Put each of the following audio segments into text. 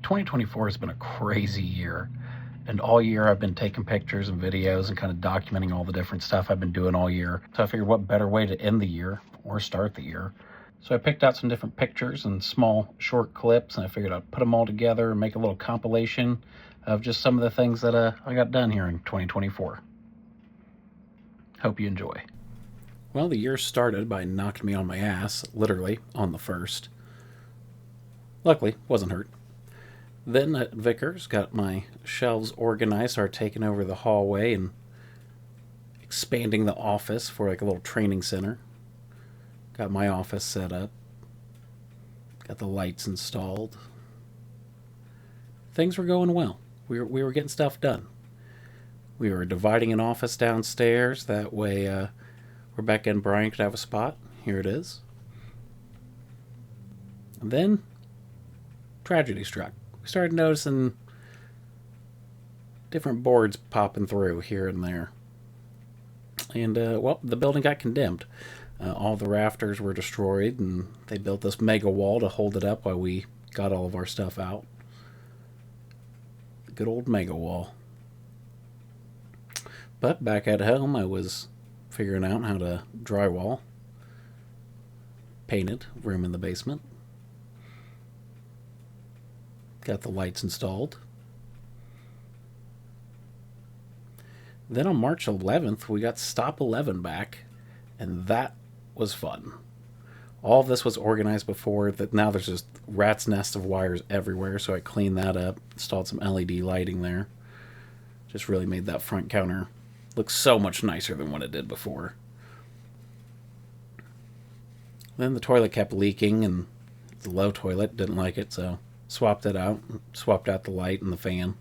2024 has been a crazy year. And all year I've been taking pictures and videos and kind of documenting all the different stuff I've been doing all year. So I figured what better way to end the year or start the year. So I picked out some different pictures and small short clips, and I figured I'd put them all together and make a little compilation of just some of the things that I got done here in 2024. Hope you enjoy. Well, the year started by knocking me on my ass, literally, on the 1st. Luckily, wasn't hurt. Then at Vickers, got my shelves organized, started taking over the hallway and expanding the office for like a little training center. Got my office set up. Got the lights installed. Things were going well. We were getting stuff done. We were dividing an office downstairs. That way Rebecca and Brian could have a spot. Here it is. And then tragedy struck. We started noticing different boards popping through here and there. And, well, the building got condemned. All the rafters were destroyed, and they built this mega wall to hold it up while we got all of our stuff out. The good old mega wall. But back at home, I was figuring out how to drywall. Painted room in the basement. Got the lights installed. Then on March 11th, we got Stop 11 back, and that was fun. All of this was organized before, that now there's just rat's nest of wires everywhere, so I cleaned that up, installed some LED lighting there. Just really made that front counter look so much nicer than what it did before. Then the toilet kept leaking, and the low toilet didn't like it, so swapped it out, swapped out the light and the fan.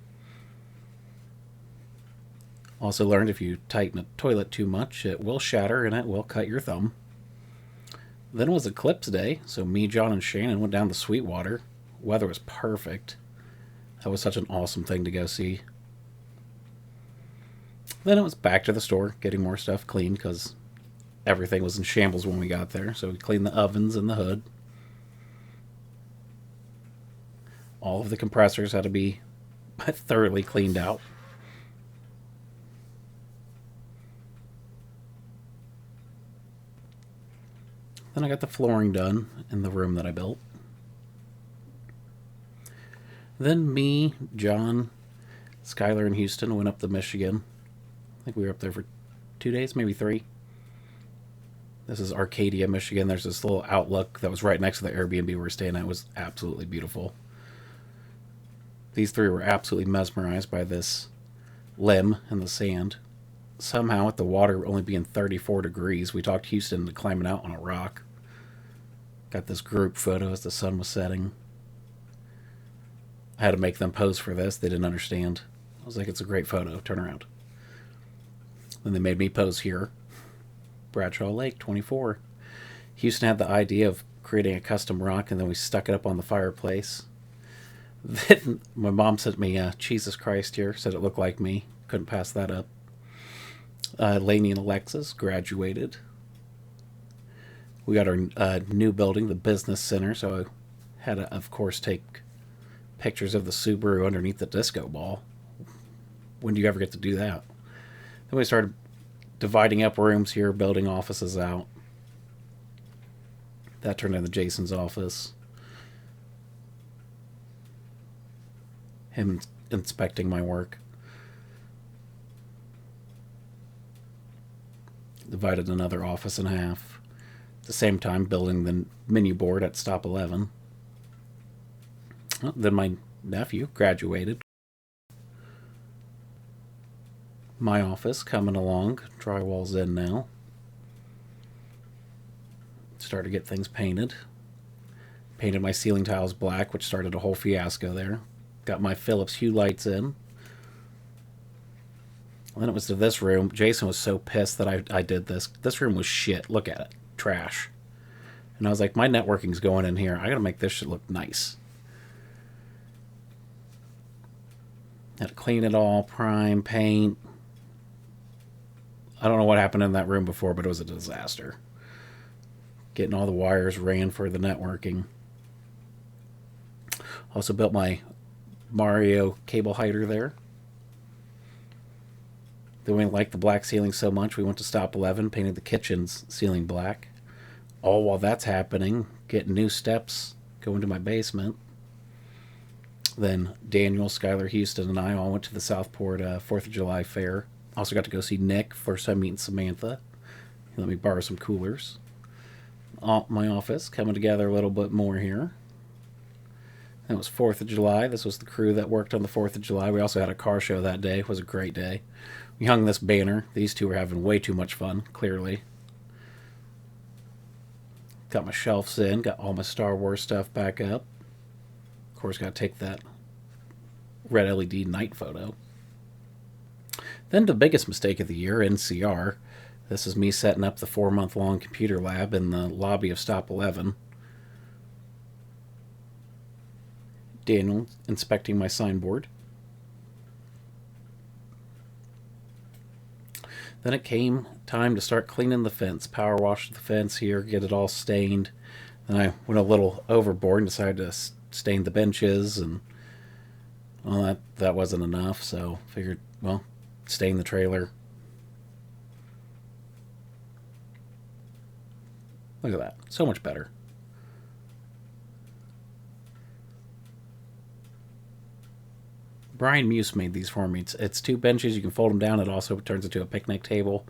Also learned if you tighten a toilet too much, it will shatter and it will cut your thumb. Then it was Eclipse Day, so me, John, and Shannon went down to Sweetwater. Weather was perfect. That was such an awesome thing to go see. Then it was back to the store, getting more stuff cleaned, because everything was in shambles when we got there. So we cleaned the ovens and the hood. All of the compressors had to be thoroughly cleaned out. Then I got the flooring done in the room that I built. Then me, John, Skylar, and Houston went up to Michigan. I think we were up there for 2 days, maybe 3. This is Arcadia, Michigan. There's this little outlook that was right next to the Airbnb we were staying at. It was absolutely beautiful. These 3 were absolutely mesmerized by this limb in the sand. Somehow, with the water only being 34 degrees, we talked Houston into climbing out on a rock. Got this group photo as the sun was setting. I had to make them pose for this. They didn't understand. I was like, it's a great photo. Turn around. Then they made me pose here. Bradshaw Lake, 24. Houston had the idea of creating a custom rock, and then we stuck it up on the fireplace. Then my mom sent me Jesus Christ here. Said it looked like me. Couldn't pass that up. Lainey and Alexis graduated. We got our new building, the business center, so I had to, of course, take pictures of the Subaru underneath the disco ball. When do you ever get to do that? Then we started dividing up rooms here, building offices out. That turned into Jason's office. Him inspecting my work. Divided another office in half. At the same time, building the menu board at Stop 11. Well, then my nephew graduated. My office coming along. Drywall's in now. Started to get things painted. Painted my ceiling tiles black, which started a whole fiasco there. Got my Philips Hue lights in. And then it was to this room. Jason was so pissed that I did this. This room was shit. Look at it. Trash. And I was like, my networking's going in here. I gotta make this shit look nice. Had to clean it all, prime, paint. I don't know what happened in that room before, but it was a disaster. Getting all the wires ran for the networking. Also built my Mario cable hider there. Then we liked the black ceiling so much, we went to Stop 11, painted the kitchen's ceiling black. All while that's happening, getting new steps, going to my basement. Then Daniel, Skylar, Houston, and I all went to the Southport 4th of July fair. Also got to go see Nick, first time meeting Samantha. He let me borrow some coolers. My office coming together a little bit more here. That was 4th of July. This was the crew that worked on the 4th of July. We also had a car show that day. It was a great day. We hung this banner. These two were having way too much fun, clearly. Got my shelves in. Got all my Star Wars stuff back up. Of course, got to take that red LED night photo. Then the biggest mistake of the year, NCR. This is me setting up the 4-month-long computer lab in the lobby of Stop 11. Daniel inspecting my signboard. Then it came time to start cleaning the fence. Power wash the fence here, get it all stained. Then I went a little overboard and decided to stain the benches, and well, that wasn't enough, so figured, well, stain the trailer. Look at that. So much better. Brian Muse made these for me. It's 2 benches. You can fold them down. It also turns into a picnic table.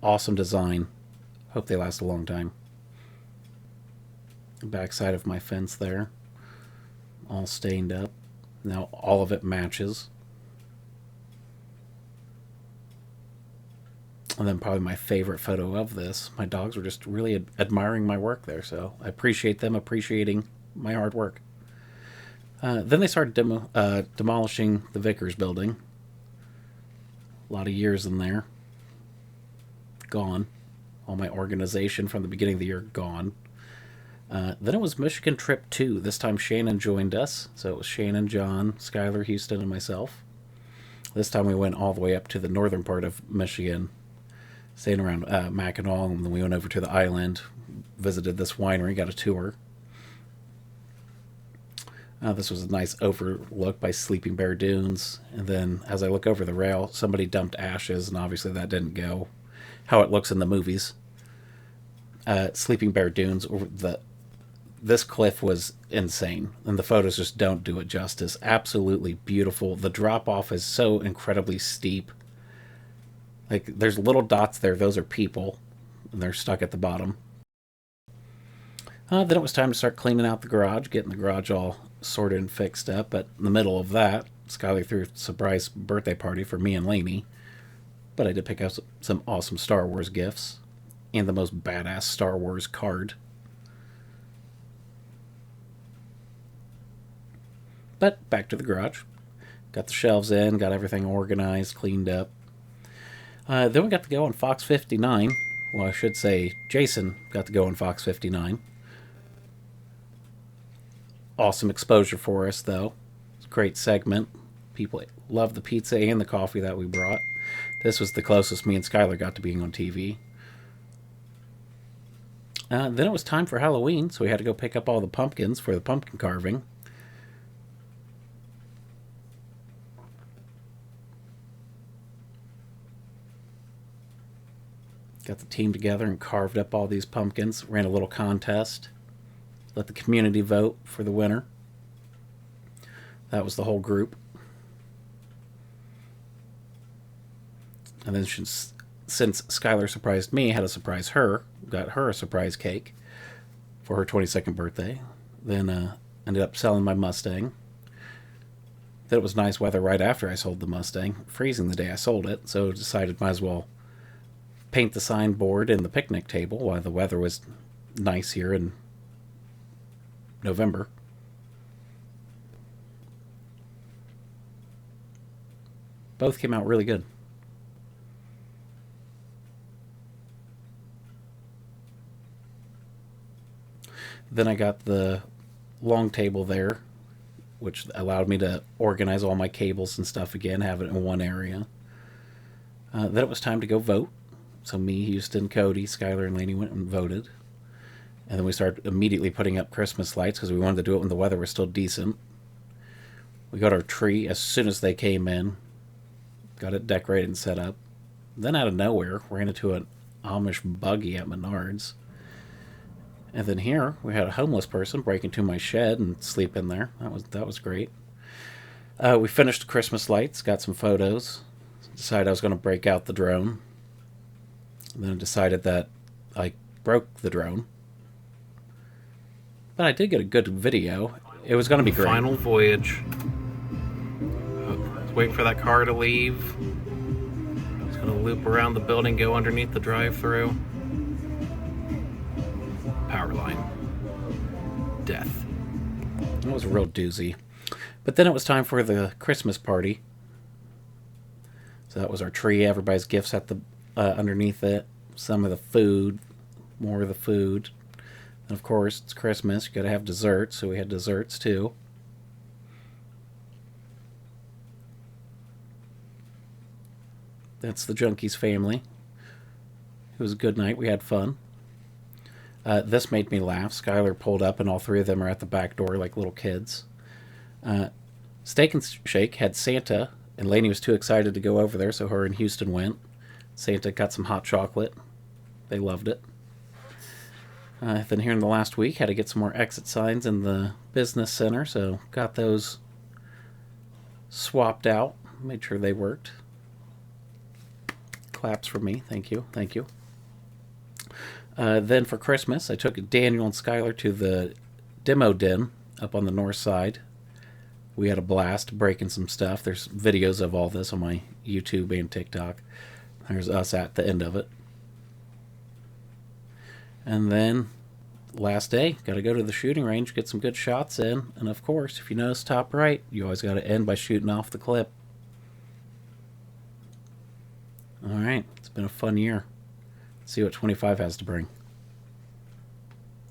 Awesome design. Hope they last a long time. Backside of my fence there. All stained up. Now all of it matches. And then probably my favorite photo of this. My dogs were just really admiring my work there. So I appreciate them appreciating my hard work. Then they started demolishing the Vickers building. A lot of years in there. Gone. All my organization from the beginning of the year gone. Then it was Michigan Trip 2. This time Shannon joined us. So it was Shannon, John, Skylar, Houston, and myself. This time we went all the way up to the northern part of Michigan. Staying around Mackinac, and then we went over to the island. Visited this winery, got a tour. This was a nice overlook by Sleeping Bear Dunes. And then as I look over the rail, somebody dumped ashes, and obviously that didn't go how it looks in the movies. Sleeping Bear Dunes, this cliff was insane, and the photos just don't do it justice. Absolutely beautiful. The drop-off is so incredibly steep. Like, there's little dots there. Those are people, and they're stuck at the bottom. Then it was time to start cleaning out the garage, getting the garage all sorted and fixed up. But in the middle of that, Skylar threw a surprise birthday party for me and Lainey. But I did pick up some awesome Star Wars gifts and the most badass Star Wars card. But back to the garage. Got the shelves in, got everything organized, cleaned up. Then we got to go on Fox 59. Well, I should say Jason got to go on Fox 59. Awesome exposure for us, though. It's a great segment. People love the pizza and the coffee that we brought. This was the closest me and Skylar got to being on TV. Then it was time for Halloween, so we had to go pick up all the pumpkins for the pumpkin carving. Got the team together and carved up all these pumpkins. Ran a little contest. Let the community vote for the winner. That was the whole group. And then since Skylar surprised me, I had to surprise her. Got her a surprise cake for her 22nd birthday. Then ended up selling my Mustang. Then it was nice weather right after I sold the Mustang. Freezing the day I sold it, so decided might as well paint the signboard and the picnic table while the weather was nice here in November. Both came out really good. Then I got the long table there, which allowed me to organize all my cables and stuff again, have it in one area. Then it was time to go vote. So me, Houston, Cody, Skylar, and Lainey went and voted. And then we started immediately putting up Christmas lights because we wanted to do it when the weather was still decent. We got our tree as soon as they came in. Got it decorated and set up. Then out of nowhere, ran into an Amish buggy at Menards. And then here, we had a homeless person break into my shed and sleep in there. That was great. We finished the Christmas lights, got some photos. Decided I was going to break out the drone. And then decided that I broke the drone. But I did get a good video. It was going to be great. Final voyage. Waiting for that car to leave. It's going to loop around the building, go underneath the drive-thru. Power line. Death. That was a real doozy. But then it was time for the Christmas party. So that was our tree, everybody's gifts at the underneath it, some of the food, more of the food. And of course, it's Christmas, you gotta have desserts, so we had desserts too. That's the Junkies family. It was a good night, we had fun. This made me laugh. Skylar pulled up and all three of them are at the back door like little kids. Steak and Shake had Santa, and Lainey was too excited to go over there, so her and Houston went. Santa got some hot chocolate. They loved it. Then here in the last week, had to get some more exit signs in the business center, so got those swapped out. Made sure they worked. Claps for me. Thank you. Thank you. Then for Christmas, I took Daniel and Skylar to the demo den up on the north side. We had a blast breaking some stuff. There's videos of all this on my YouTube and TikTok. There's us at the end of it. And then, last day, got to go to the shooting range, get some good shots in. And of course, if you notice top right, you always got to end by shooting off the clip. Alright, it's been a fun year. Let's see what 25 has to bring.